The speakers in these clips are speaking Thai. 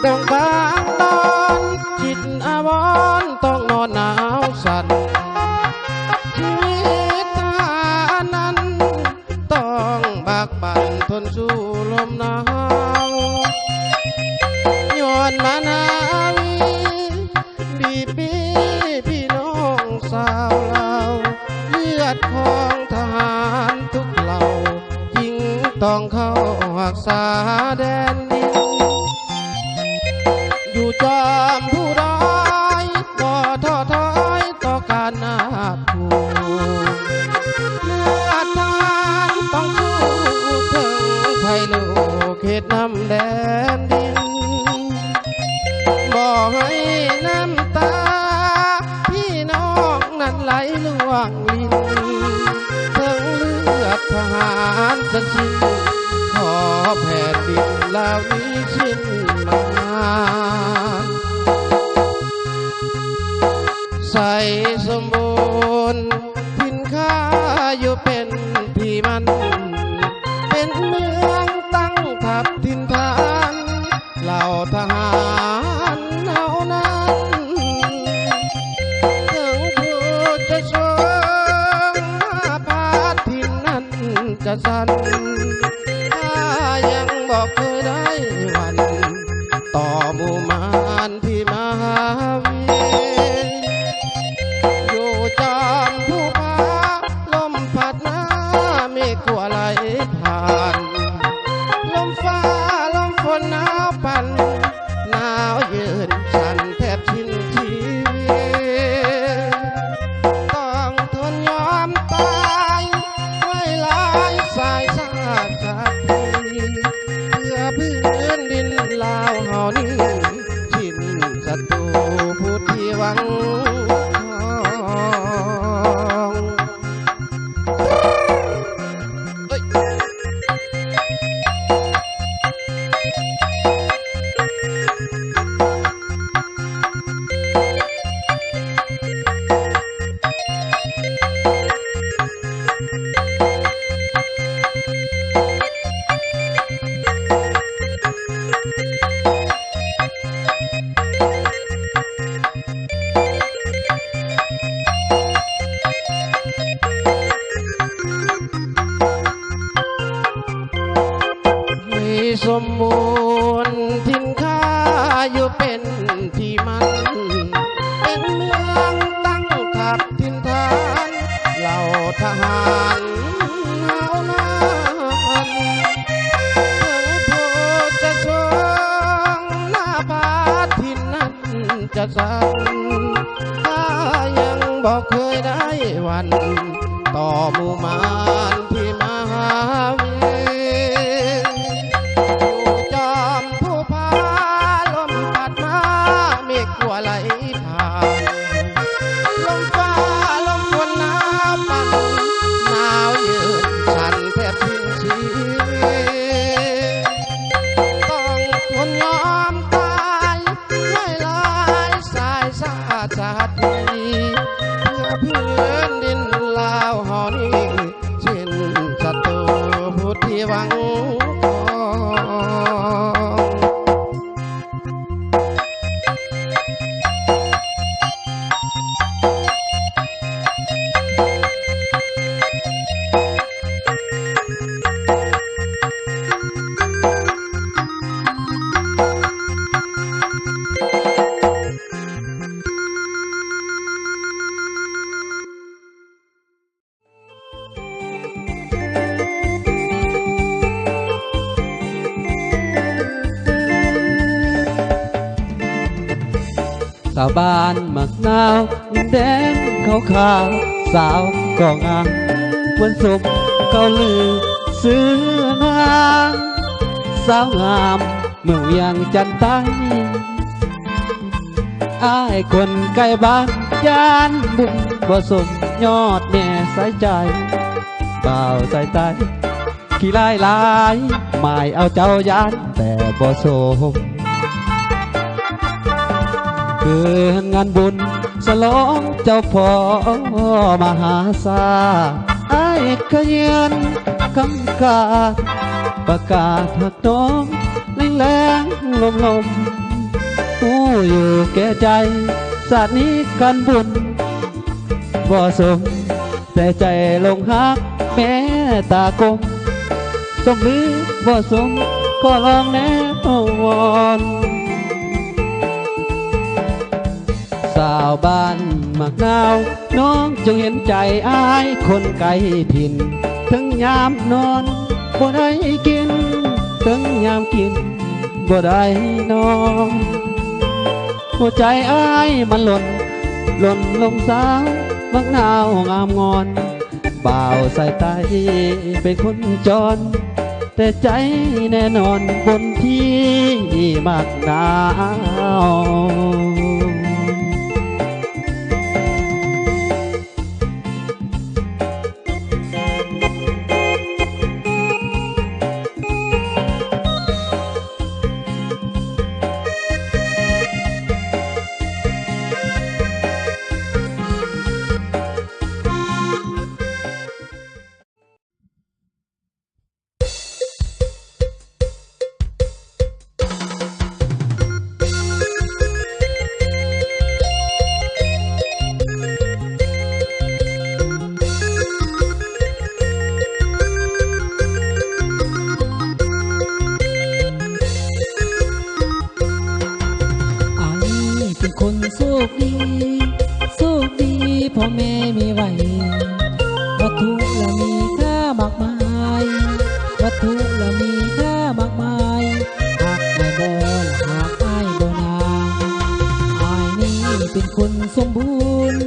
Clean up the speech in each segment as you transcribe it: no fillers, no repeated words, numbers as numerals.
ต้องกลางตอนจิตอาวรณ์ต้องนอนหนาวสั่นชีวิตทหารนั้นต้องบากบั่นทนสู้ลมหนาวย้อนมานาวีบีบีพี่น้องสาวเราเลือดของทหารทุกเหล่ายิ่งต้องเข้ารักษาแดนดินอยู่จอมผู้ร้ายบ่ท้อถอยต่อการนาภูเลือดทหารต้องสู้ถึงไฟลูกเขตน้ำแดนดินบ่ให้น้ำตาพี่น้องนั้นไหลล่วงลิ้นถึงเลือดทหารจะสิ้นขอแผ่นดินเหล่านี้สิ้นมาใส่สมบูรณ์ทินข้าอยู่เป็นที่มันเป็นเมืองตั้งทัพทินฐานเหล่าทหารเอานั้นถึงผู้จะชงพาทินนั้นจะสั่นถ้ายังบอกเคยได้วันต่อหมู่มารที่มหาวิอยู่จอมผู้พาลมพัดหน้าเมฆกลัวไหลผ่านลมฟ้าลมฝนหนาวปั่นหนาวยืนฉันแทบชินชีวิตต้องทนยอมตายไว้หลายสายชาติชาติเพื่อพื้นดินลาวเฮานี้ชินศัตรูผู้ที่หวังสมบูรณ์ทินข้าอยู่เป็นที่มันเป็นเมืองตั้งทัพทินฐานเหล่าทหารเอานั้นถึงผู้จะชงหน้าพาทินนั้นจะสั่นถ้ายังบอกเคยได้วันต่อหมู่มารที่มหาวิไหลผ่านลมฟ้าลมฝนหนาวปั่นหนาวยืนฉันแทบสิ้นชีวิตต้องทนยอมตายไม่ลายสายชาติชาติเพื่อพื้นดินลาวเฮานี้สิ้นศัตรูผู้ที่หวังสาวบ้านหมักนาวดินแดงขาวขาวสาวก็งามวันศุกร์เขาลือซื้อนางสาวงามเมืองยังจันทร์อ้ายคนใกล้บ้านยานบุญบ่สมยอดแน่สายใจบ่าวใจตายขี้ลายลายหมายเอาเจ้ายานแต่บ่สมเกินงานบุญฉลองเจ้าพ่อมหาศาลอ้ายขยันคำกาประกาศหักน้องแรงลม หูอยู่แก่ใจศาสตร์นี้กันบุญบ่สมแต่ใจลงฮักแม้ตากลมสมหรือบ่สมก็ลองแน่วอนสาวบ้านมักนาวน้องจงเห็นใจอ้ายคนไกลถิ่นถึงยามนอนบ่ได้กินถึงยามกินบ่ได้นอนหัวใจอ้ายมันหล่นลงสาวมักนาวงามงอนบ่าวใส่ไตเป็นคนจรแต่ใจแน่นอนบนที่มักนาวคนโชคดีพ่อแม่มีไว้วัตถุและมีค่ามากมายวัตถุและมีค่ามากมายหากไอ้บ่หากไอ้บ่นางไอ้นี่เป็นคนสมบูรณ์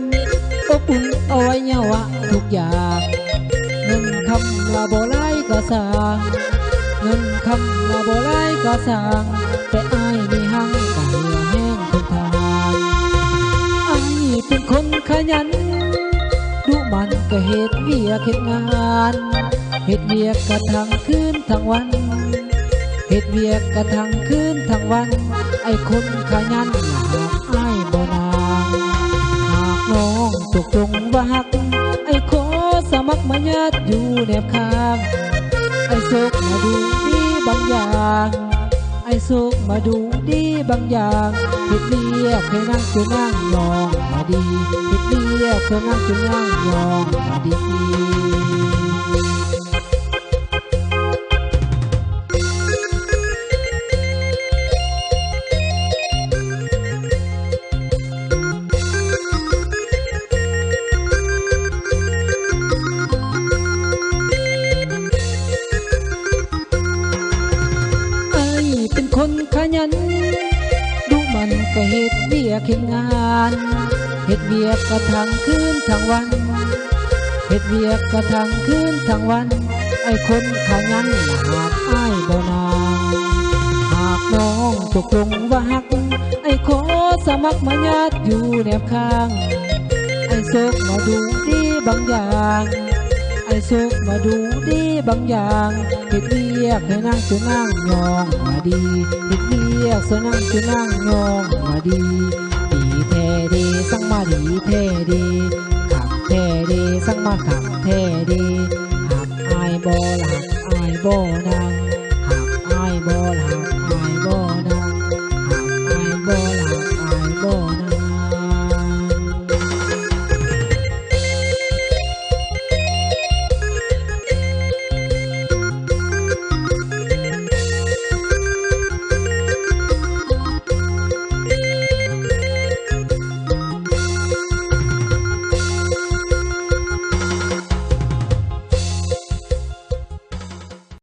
อบอุ่นเอาไว้เยาวะทุกอย่างเงินคำละบ่หลายก็สร้างเงินคำละบ่หลายก็สร้างแต่ไอ้มีหังกะเหลือแห้งทนทานไอ้เป็นคนขยันดุมันก็เฮ็ดเวียกเฮ็ดงานเฮ็ดเวียกกะทั้งคืนทั้งวันเฮ็ดเวียกกะทั้งคืนทั้งวันไอ้คนขยันหากไอ้บ่นางหากน้องตกลงว่าฮักไอ้ขอสมัครมาญาติอยู่แนบข้างไอ้โศกมาดูดีบางอย่างไอ้โศกมาดูดีบางอย่างเฮ็ดเวียกให้นั่งจะนั่งยองมาดีเฮ็ดเวียกให้นั่งจะนั่งยองมาดีคนขยันดูมันก็เฮ็ดเวียกเฮ็ดงานเฮ็ดเวียกกะทั้งคืนทั้งวันเฮ็ดเวียกกะทั้งคืนทั้งวันไอ้คนขยันหากอ้ายบ่นางหากน้องตกลงว่าฮักไอ้ขอสมัครมาญาติอยู่แนบข้างไอ้โศกมาดูดีบางอย่างไอ้โศกมาดูดีบางอย่างเฮ็ดเวียกให้นั่งจะนั่งยองมาดีเฮ็ดเวียกจะนั่งจะนั่งยองมาดีดีแท้ดีสั่งมาดีแท้ดีขับแท้ดีสั่งมาขับแท้ดีหักอายบ่หักอายบ่นาง